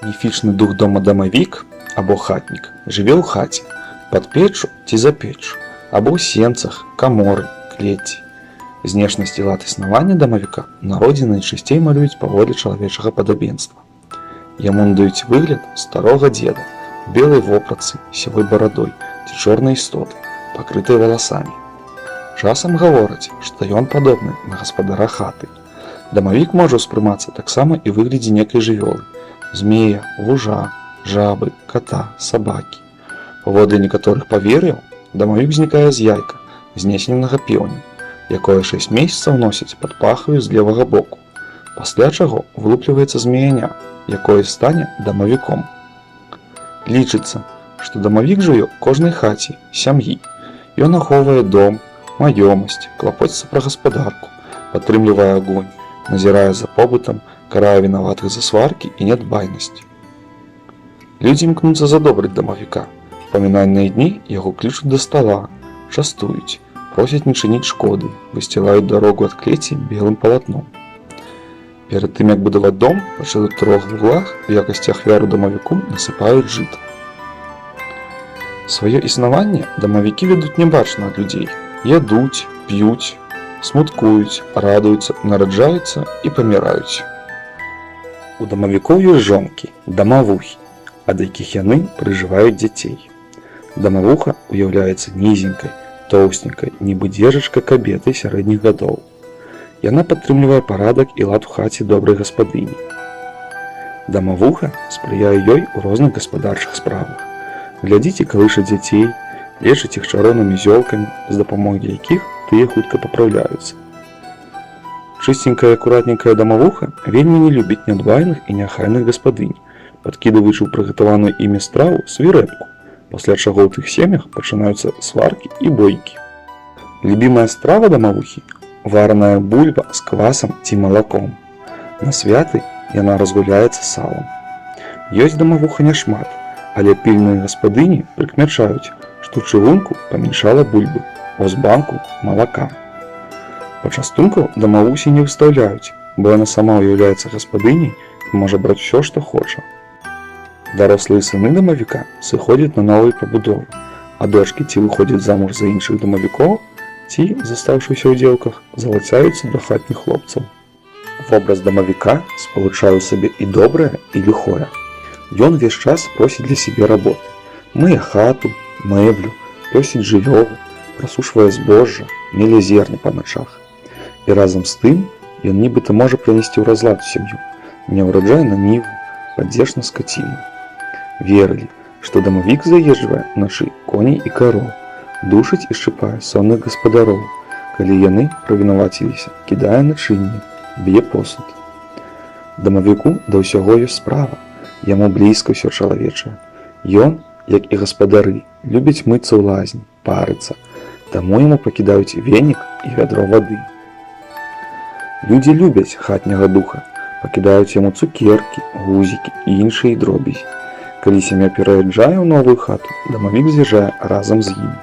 Міфічны дух дома дамавік або хатнік жыве ў хаце, пад печчу ці за печчу, або ў сенцах, каморы, клеці. Знешнасць і лад існавання дамавіка ў народзе найчасцей малююць паводле чалавечага падабенства. Яму надаюць выгляд старога дзеда у белай вопратцы, сівой барадой ці чорнай істоты, пакрытай валасамі. Часам гавораць, што ён падобны на гаспадара хаты. Дамавік можа ўспрымацца таксама і выглядзе некай жывёлы: змея, вужа, жабы, кота, сабакі. Паводле некаторых павер'яў, дамавік знікае з яйка, знесенага пеўнем, якое 6 месяцаў носяць пад пахаю з левага боку, пасля чаго вылупліваецца змеяня, якое стане дамавіком. Лічыцца, што дамавік жыве ў кожнай хаце, сям'і. Ён ахоўвае дом, маёмасць, клапоціцца пра гаспадарку, падтрымлівае агонь, назірае за побытам, карае вінаватых за сваркі і нядбайнасць. Людзі імкнуцца задобрыць дамавіка. У памінальныя дні яго клічуць да стала, частуюць, просяць не чыніць шкоды, высцілаюць дарогу ад клеці белым палатном. Перад тым, як будаваць дом, па 4 вуглах у якасці ахвяру дамавіку насыпаюць жыта. Сваё існаванне дамавікі вядуць нябачна ад людзей. Ядуць, п'юць, смуткуюць, радуюцца, нараджаюцца і паміраюць. У дамавікоў ёсць жонкі, дамавухі, ад якіх яны прыжываюць дзяцей. Дамавуха уяўляецца нізенькай, тоўстенькай, нібы дзежачка кабетай сярэдніх гадоў. Яна падтрымлівае парадак і лад у хаце добрай гаспадыні. Дамавуха спрыяе ёй у розных гаспадарчых справах. Глядзіць і калыша дзяцей, лечыць іх чароўнымі зёлкамі, з дапамогай якіх тыя хутка папраўляюцца. Чыстенькая і акуратненькая дамавуха вельмі не любіць нядбайных і няхайных гаспадынь, падкідваючы ў прыгатаваную імі страву свірэпку, пасля чаго ў тых сем'ях пачынаюцца сваркі і бойкі. Любімая страва дамавухі – вараная бульба з квасам ці малаком. На святы яна разгуляецца салам. Ёсць дамавуха няшмат, але пільныя гаспадыні прыкмячаюць, што ў чыгунку паменшала бульбы, а з банку – малака. Пачастункаў дамавусі не выстаўляюць, бо яна сама ўяўляецца гаспадыняй і можа браць усё, што хоча. Дарослыя сыны дамавіка сыходзяць на новыя пабудовы, а дочкі ці выходзяць замуж за іншых дамавікоў, ці, застаўшыся ў дзеўках, залацяюцца да хатніх хлопцаў. Вобраз дамавіка спалучае ў сабе і добрае, і ліхое. Ён увесь час просіць для сябе работы, мые хату, мэблю, пёсіць жывёлу, прасушвае збожжа, меле зерне па начах. І разам з тым ён нібыта можа прынесці ў разлад у сям'ю, не ўраджай на ніву, падзеж на скаціну. Верылі, што дамавік заезджвае ўначы коней і кароў, душыць і шчыпае сонных гаспадароў, калі яны правінаваціліся, кідае начынне, б'е посуд. Дамавіку да ўсяго ёсць справа, яму блізка ўсё чалавечае. Ён, як і гаспадары, любіць мыцца ў лазні, парыцца, таму яму пакідаюць венік і вядро вады. Людзі любяць хатняга духа, пакідаюць яму цукеркі, гузікі і іншыя дробязі. Калі сям'я пераязджае ў новую хату, дамавік з'язджае разам з імі.